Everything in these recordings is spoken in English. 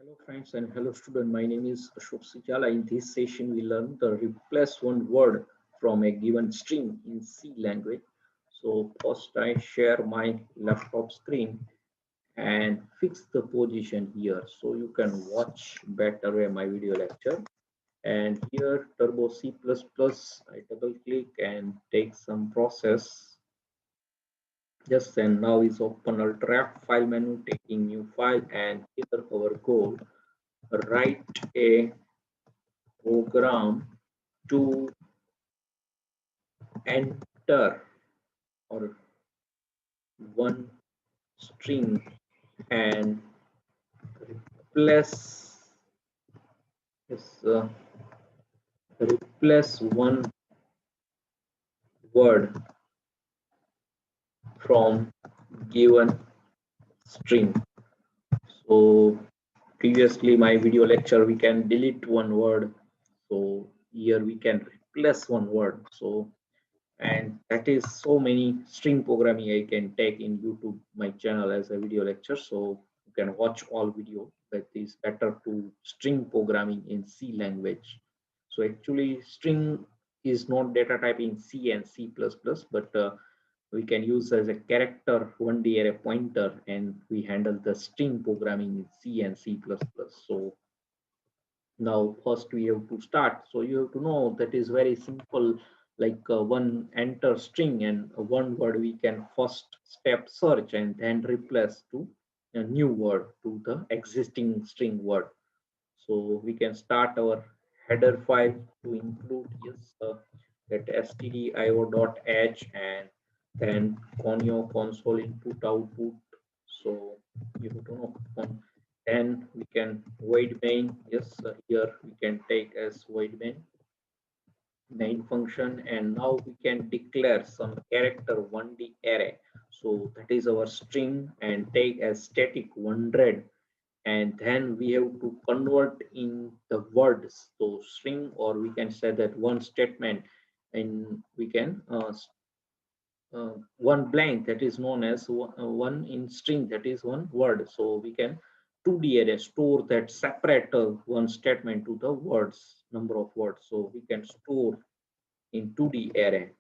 Hello friends and hello student. My name is Ashok Sijala. In this session, we learn the replace one word from a given string in C language. So first I share my laptop screen and fix the position here so you can watch better my video lecture. And here Turbo C++, I double click and take some process. Yes, and now is open Alt F file menu, taking new file, and here our goal write a program to enter or one string and replace this replace one word from given string. So previously my video lecture we can delete one word, so here we can replace one word. So and that is so many string programming I can take in YouTube my channel as a video lecture, so you can watch all video. That is better to string programming in C language. So actually string is not data type in C and C++, but we can use as a character 1D array pointer, and we handle the string programming in C and C++. So now first we have to start, so you have to know that is very simple, like one enter string and one word we can first step search and then replace to a new word to the existing string word. So we can start our header file to include yes that stdio.h and then conio console input output. So you have to know then we can void main. Yes, here we can take as void main function, and now we can declare some character 1D array. So that is our string and take as static 100, and then we have to convert in the words, so string, or we can say that one statement, and we can one blank that is known as one in string, that is one word. So we can 2D array store that separate one statement to the words, number of words. So we can store in 2D array,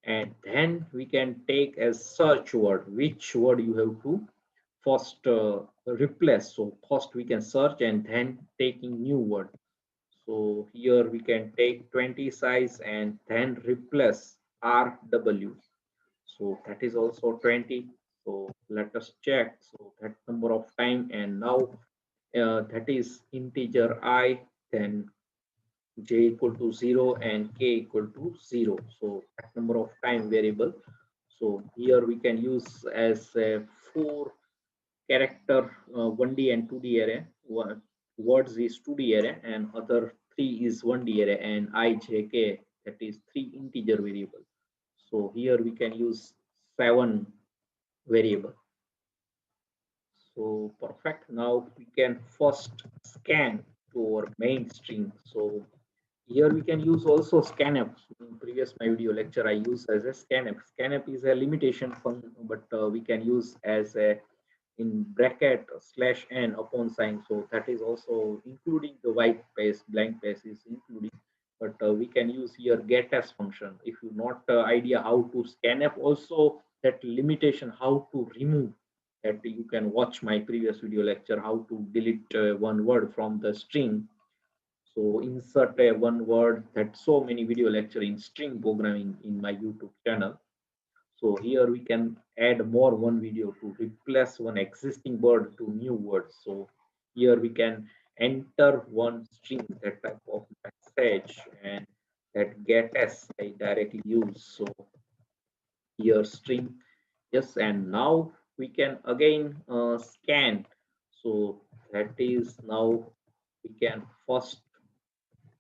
and then we can take as search word which word you have to first replace. So first we can search and then taking new word. So here we can take 20 size and then replace RW. So that is also 20. So let us check. So that number of time, and now that is integer I, then j equal to 0 and k equal to 0. So that number of time variable. So here we can use as a four character 1D and 2D array. Words is 2D array and other three is 1D array, and I, j, k, that is three integer variable. So here we can use seven variable. So perfect. Now we can first scan to our main string. So here we can use also scanf. In previous my video lecture I use as a scanf. Scanf is a limitation function, but we can use as a in bracket slash n upon sign. So that is also including the white space, blank space is including, but we can use here get as function. If you not idea how to scanf, also that limitation how to remove, that you can watch my previous video lecture how to delete one word from the string. So insert a one word, that so many video lecture in string programming in my YouTube channel. So here we can add more one video to replace one existing word to new words. So here we can enter one string, that type of message, and that get as I directly use. So here string, yes, and now we can again scan. So that is now we can first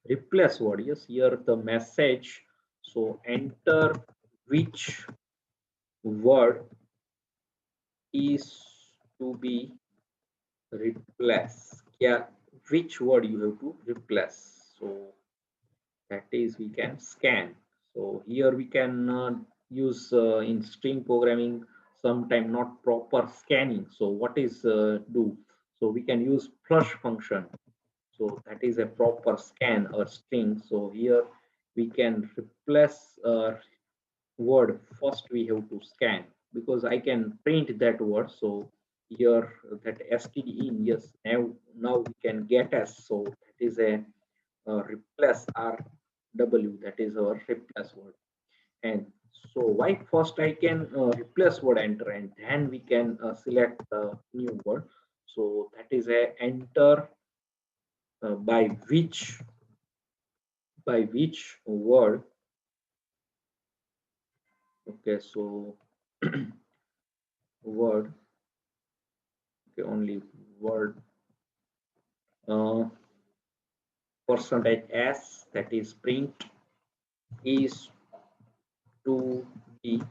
replace word. Yes, here the message. So enter which word is to be replaced. Yeah, which word you have to replace. So that is we can scan. So here we can use in string programming sometime not proper scanning. So what is do? So we can use flush function. So that is a proper scan or string. So here we can replace word. First we have to scan because I can print that word. So here that std in, yes, now we can get s. So that is a replace rw, that is our replace word. And so why first I can replace word enter and then we can select the new word. So that is a enter by which word. Okay, so word, okay, only word, uh, percentage s, that is print, is to be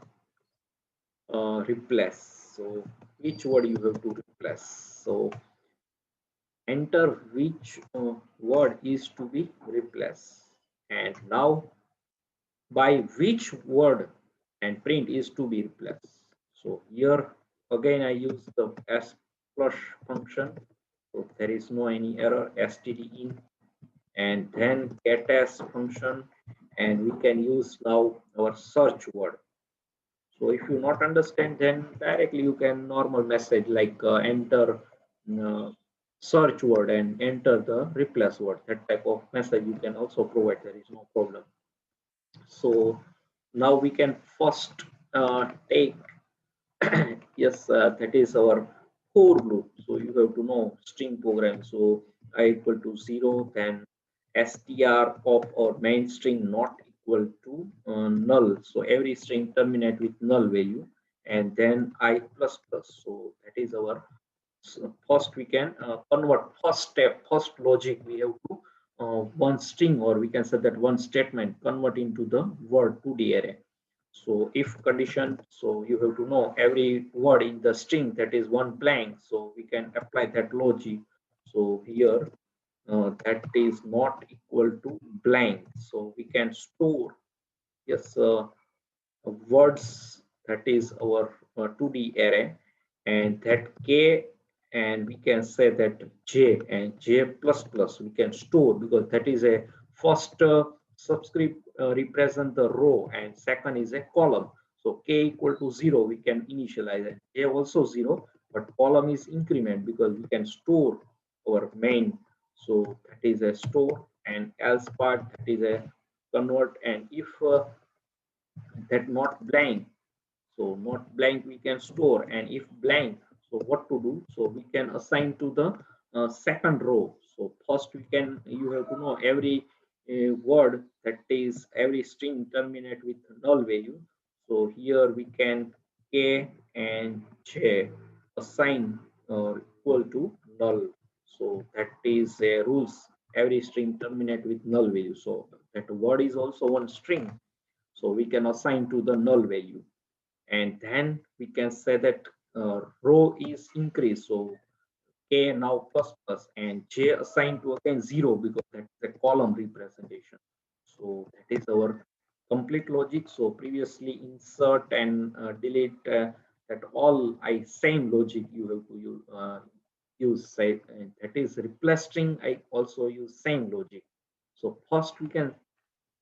replaced. So which word you have to replace. So enter which word is to be replaced. And now by which word and print is to be replaced. So here again I use the s flush function. So there is no any error, std in, and then get s function, and we can use now our search word. So if you not understand, then directly you can normal message like enter uh, search word and enter the replace word. That type of message you can also provide. There is no problem. So now we can first take yes, that is our for loop. So you have to know string program. So I equal to 0, then str of our main string not equal to null. So every string terminate with null value, and then I plus plus. So that is our, so first we can convert, first step, first logic we have to one string, or we can say that one statement convert into the word to the array. So if condition, so you have to know every word in the string that is one blank, so we can apply that logic. So here that is not equal to blank, so we can store, yes, words, that is our 2D array, and that k, and we can say that j and j plus plus we can store, because that is a first subscript represent the row and second is a column. So k equal to 0 we can initialize it, j also 0, but column is increment because we can store our main. So that is a store, and else part, that is a convert. And if that not blank, so not blank we can store, and if blank, so what to do, so we can assign to the second row. So first we can, you have to know every word, that is every string terminate with null value. So here we can k and j assign equal to null. So that is a rules, every string terminate with null value. So that word is also one string, so we can assign to the null value. And then we can say that row is increased, so k now plus plus, and j assigned to again 0 because that's the column representation. So that is our complete logic. So previously insert and delete, that all I same logic you have to use, say, and that is replace string, I also use same logic. So first we can,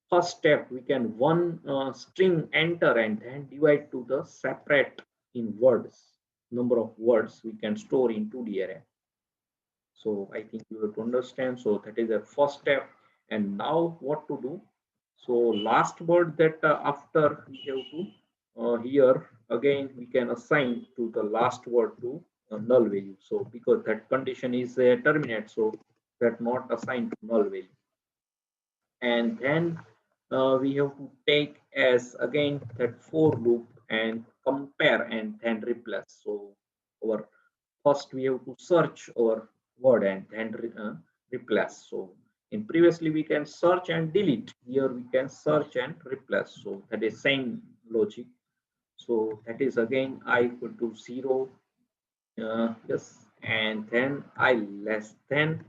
first step we can one string enter and then divide to the separate in words, number of words we can store into the array. So I think you have to understand. So that is the first step. And now what to do? So last word, that after we have to here again we can assign to the last word to null value. So because that condition is terminate, so that not assigned to null value. And then we have to take as again that for loop and compare and then replace. So our first we have to search our word and then replace. So in previously we can search and delete, here we can search and replace. So that is same logic. So that is again I equal to 0, yes, and then I less than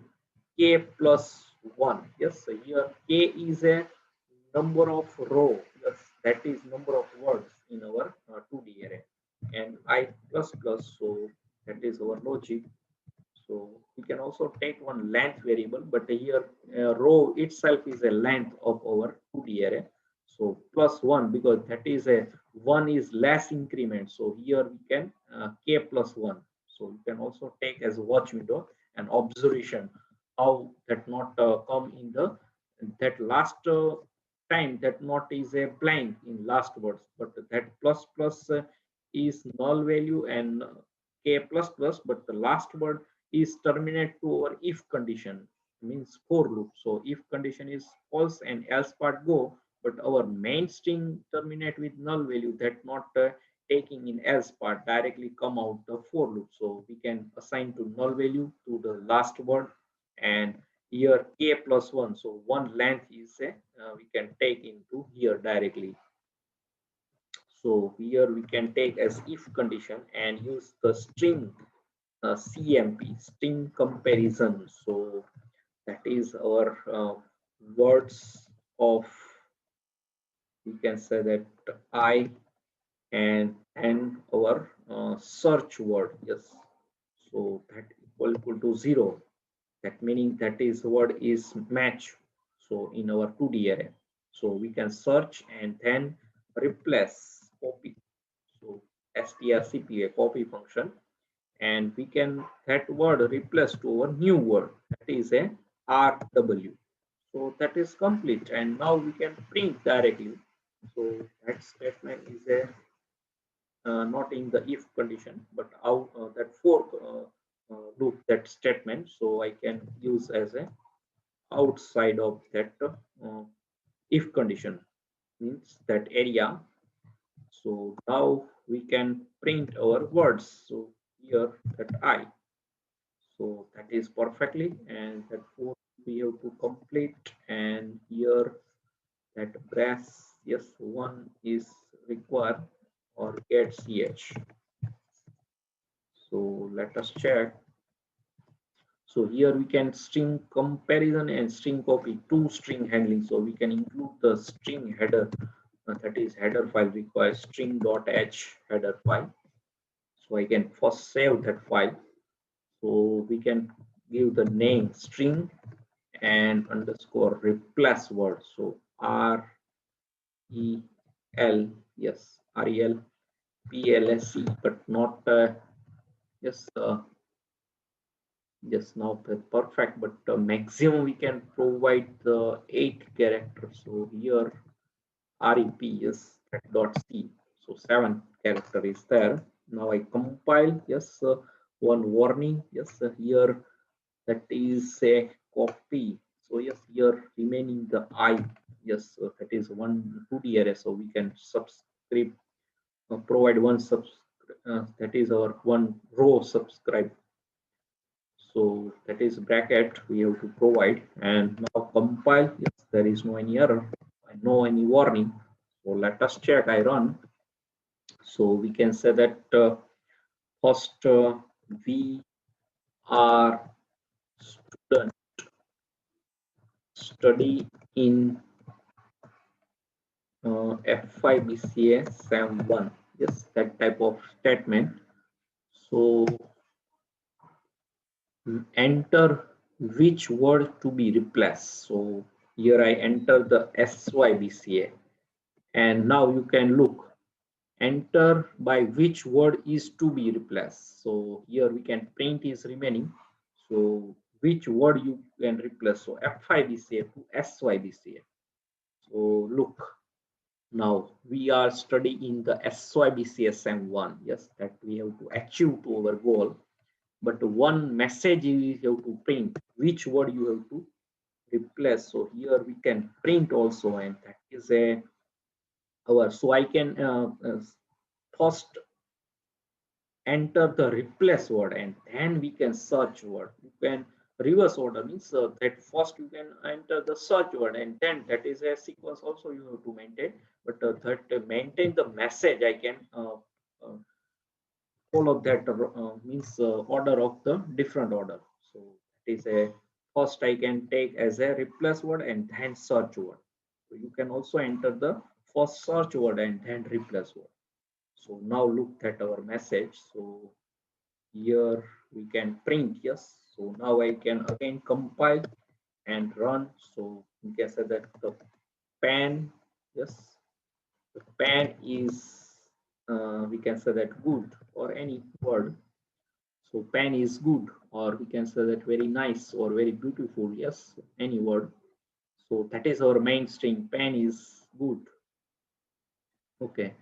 k plus 1. Yes, so here k is a number of row, yes, that is number of words in our 2D array, and I plus plus, so that is our logic. So we can also take one length variable, but here row itself is a length of our 2D array. So plus 1, because that is a 1 is less increment. So here we can k plus 1. So you can also take as a watch window and observation how that not come in the that last time that not is a blank in last words, but that plus plus is null value and k plus plus, but the last word is terminate to our if condition, means for loop. So if condition is false and else part go, but our main string terminate with null value, that not taking in else part directly come out the for loop. So we can assign to null value to the last word, and here k plus 1, so one length is a we can take into here directly. So here we can take as if condition and use the string CMP, string comparison. So that is our words of, we can say that I and our search word. Yes. So that equal to 0. That meaning that is word is match. So in our 2D array. So we can search and then replace copy. So strcpa copy function, and we can that word replace to our new word, that is a rw. So that is complete, and now we can print directly. So that statement is a not in the if condition, but out that for loop that statement. So I can use as a outside of that if condition, means that area. So now we can print our words. So here that I. So that is perfectly, and that for we have to complete, and here that brass, yes, one is required or get ch. So let us check. So here we can string comparison and string copy, two string handling. So we can include the string header, that is header file requires string.h header file. So I can first save that file. So we can give the name string and underscore replace word. So REL, yes, REL PLSE, but not yes, just now perfect, but maximum we can provide the 8 characters. So here rep is dot c, so 7 character is there. Now I compile, yes, one warning, yes, here that is a copy. So yes, here remaining the I, yes, that is one 2D array. So we can subscribe, provide one that is our one row subscribe. So that is bracket we have to provide, and now compile. Yes, there is no any error, no any warning. So let us check. I run. So we can say that first we are student study in F5BCA SAM1. Yes, that type of statement. So enter which word to be replaced. So here I enter the SYBCA, and now you can look, enter by which word is to be replaced. So here we can print is remaining. So which word you can replace. So F5BCA to SYBCA. So look, now we are studying the SYBCA SAM1. Yes, that we have to achieve to our goal. But one message you have to print which word you have to replace. So here we can print also, and that is a our. So I can first enter the replace word, and then we can search word. You can reverse order, means that first you can enter the search word, and then that is a sequence also you have to maintain. But that maintain the message, I can follow that means order of the different order. So it is a first I can take as a replace word and then search word. So you can also enter the first search word and then replace word. So now look at our message. So here we can print. Yes, so now I can again compile and run. So you can say that the pen, yes, the pen is we can say that good or any word. So pen is good, or we can say that very nice or very beautiful. Yes, any word. So that is our main string. Pen is good. Okay.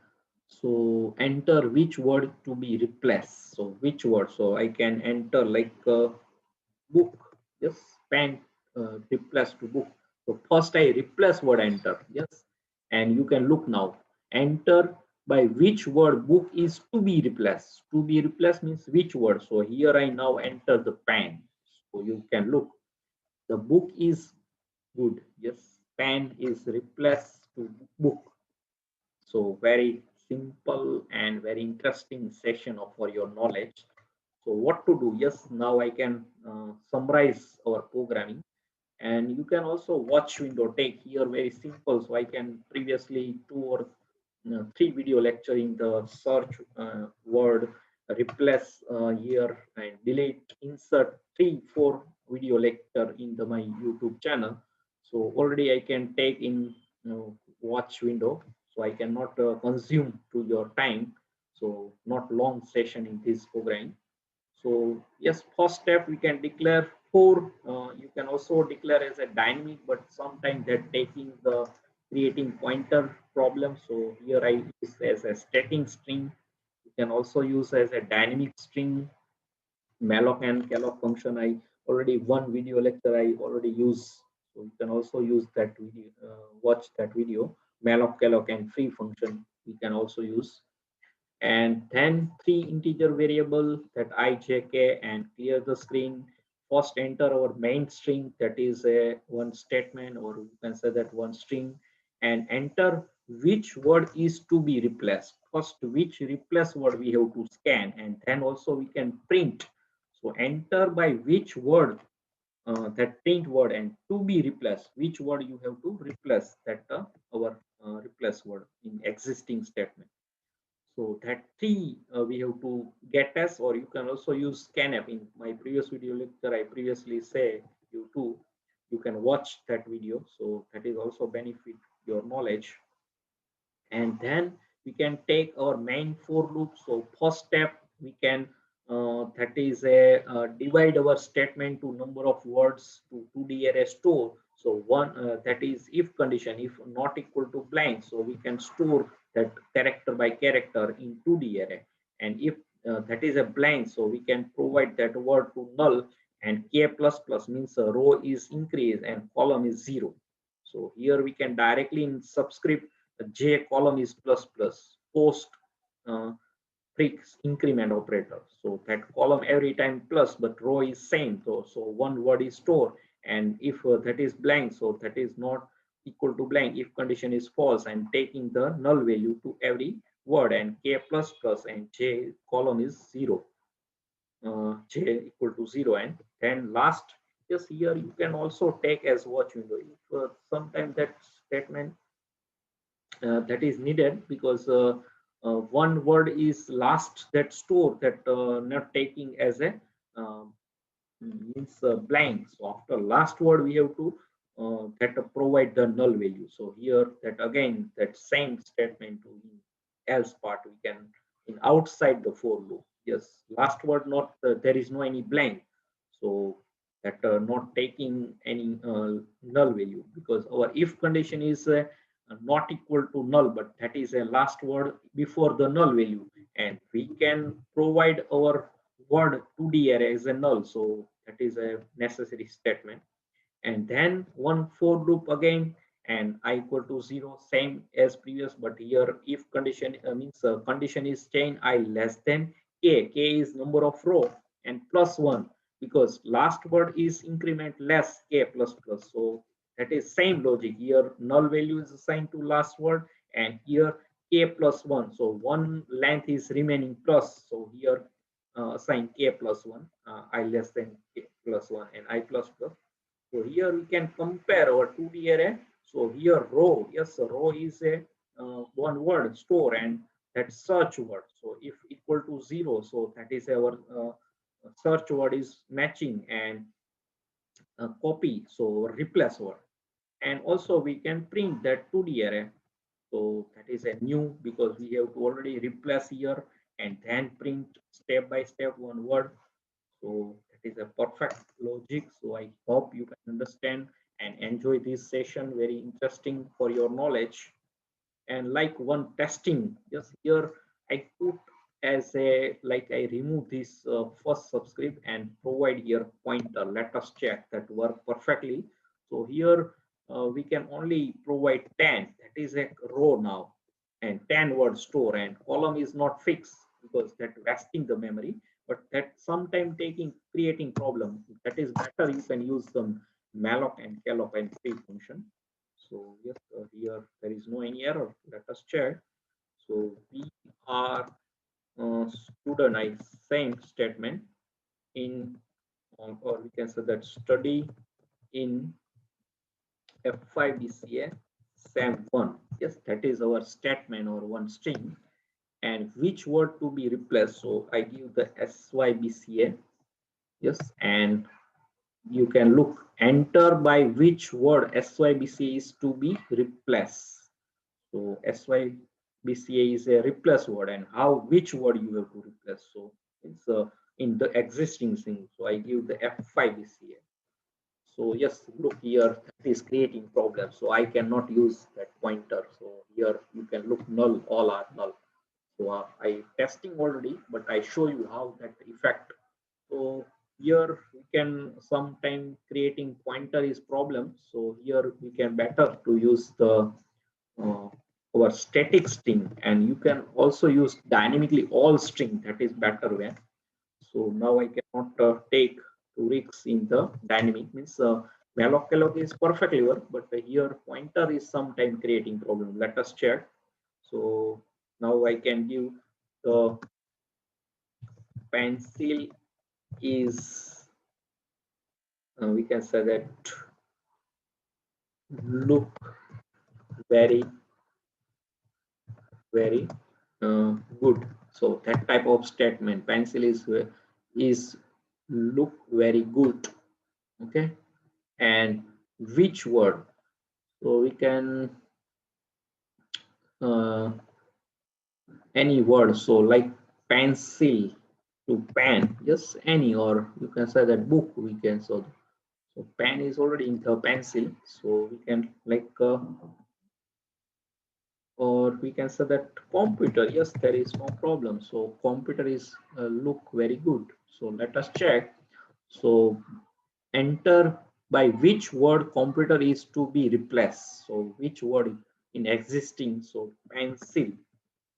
So enter which word to be replaced. So which word? So I can enter like book. Yes, pen replace to book. So first I replace word enter. Yes, and you can look now. Enter by which word book is to be replaced. To be replaced means which word. So here I now enter the pen. So you can look. The book is good. Yes, pen is replaced to book. So very simple and very interesting session for your knowledge. So what to do? Yes, now I can summarize our programming, and you can also watch window take here very simple. So I can previously 2 or 3 video lecture in the search word replace here and delete insert 3 4 video lecture in my YouTube channel. So already I can take in watch window, so I cannot consume to your time, so not long session in this program. So yes, first step we can declare 4. You can also declare as a dynamic, but sometimes that taking the creating pointer problem. So here I use as a static string. You can also use as a dynamic string. Malloc and calloc function, I already one video lecture I already use. So you can also use that video, watch that video. Malloc, calloc, and free function we can also use. And then 3 integer variable that I, j, k, and clear the screen. First enter our main string, that is a one statement, or you can say that one string, and enter which word is to be replaced. First which replace word we have to scan, and then also we can print. So enter by which word, that print word, and to be replaced, which word you have to replace, that our replace word in existing statement. So that 3 we have to get as, or you can also use scanf. In my previous video lecture, I previously say you too, you can watch that video. So that is also benefit your knowledge. And then we can take our main for loop. So first step we can that is a divide our statement to number of words to 2D array store. So one that is if condition, if not equal to blank, so we can store that character by character in 2D array. And if that is a blank, so we can provide that word to null, and k plus plus means a row is increase and column is 0. So here we can directly in subscript j column is plus plus post uh, prefix increment operator. So that column every time plus, but row is same. So one word is stored, and if that is blank, so that is not equal to blank. If condition is false, and taking the null value to every word, and k plus plus and j column is 0. J equal to 0, and then last, yes, here you can also take as watch window if sometimes that statement that is needed, because one word is last that store that not taking as a um, means blank. So after last word we have to that provide the null value. So here that again that same statement to else part we can in outside the for loop. Yes, last word not there is no any blank. So that not taking any null value, because our if condition is not equal to null, but that is a last word before the null value, and we can provide our word 2D array as a null. So that is a necessary statement. And then one for loop again, and I equal to 0, same as previous, but here if condition means condition is chain I less than k is number of row, and plus 1, because last word is increment less k plus plus. So that is same logic. Here null value is assigned to last word, and here k plus 1. So one length is remaining plus. So here assign k plus 1, I less than k plus 1, and I plus plus. So here we can compare our 2D array. So here row, yes, row is a one word store, and that search word. So if equal to 0, so that is our search word is matching and copy, so replace word. And also we can print that 2D array. So that is a new, because we have to already replace here and then print step by step one word. So that is a perfect logic. So I hope you can understand and enjoy this session. Very interesting for your knowledge. And like one testing, just here I put as a, like I remove this first subscript and provide here pointer. Let us check that work perfectly. So here we can only provide 10, that is a row now, and 10 word store, and column is not fixed because that wasting the memory, but that sometime creating problem. That is better, you can use the malloc and calloc and free function. So yes, here there is no any error. Let us check. So we are student, I same statement in, or we can say that study in F5BCA SAM1. Yes, that is our statement or one string. And which word to be replaced? So I give the SYBCA. Yes, and you can look enter by which word SYBCA is to be replaced. So SYBCA is a replace word, and how, which word you have to replace. So it's in the existing thing. So I give the F5BCA. So yes, look here, that is creating problems. So I cannot use that pointer. So here you can look null, all are null. So I testing already, but I show you how that effect. So here we can sometime creating pointer is problem. So here we can better to use the uh, our static string, and you can also use dynamically all string. That is better way. So now I cannot take risks in the dynamic, means malloc calloc is perfectly work, but here pointer is sometime creating problem. Let us check. So now I can give the pencil is, we can say that look very very good. So that type of statement, pencil is look very good. Okay, and which word? So we can uh, any word. So like pencil to pen, just any, or you can say that book. We can, so pen is already in the pencil. So we can like or we can say that computer. Yes, there is no problem. So computer is look very good. So let us check. So enter by which word computer is to be replaced. So which word in existing? So pencil.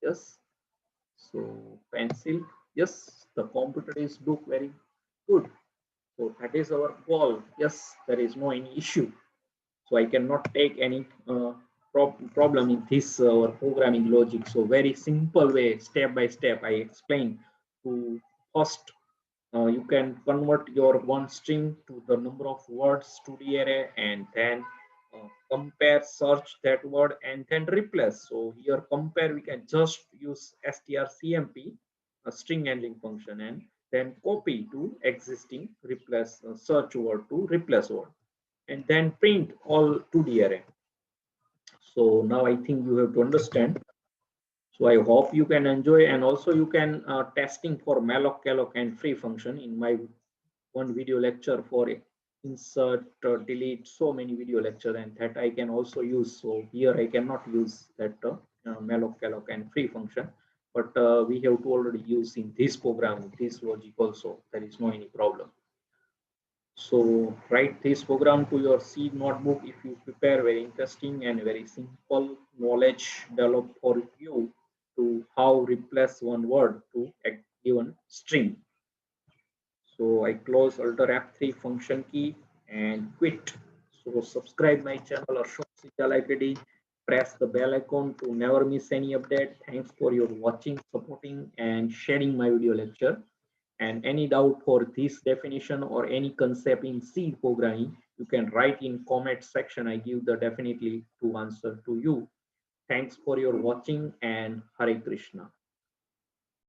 Yes. So pencil. Yes, the computer is look very good. So that is our goal. Yes, there is no any issue. So I cannot take any problem in this programming logic. So very simple way, step by step, I explain. To first, you can convert your one string to the number of words to the array, and then compare, search that word, and then replace. So here compare, we can just use strcmp, a string handling function, and then copy to existing, replace search word to replace word, and then print all to the array. So now I think you have to understand. So I hope you can enjoy, and also you can testing for malloc, calloc, and free function in my one video lecture for insert, delete, so many video lecture, and that I can also use. So here I cannot use that malloc, calloc, and free function, but we have to already use in this program, this logic also. There is no any problem. So write this program to your C notebook if you prepare. Very interesting and very simple knowledge develop for you to how replace one word to a given string. So I close Alt F3 function key and quit. So subscribe my channel Ashok Sijal IPD. Press the bell icon to never miss any update. Thanks for your watching, supporting, and sharing my video lecture. And any doubt for this definition or any concept in C programming, you can write in comment section. I give the definitely to answer to you. Thanks for your watching, and Hare Krishna.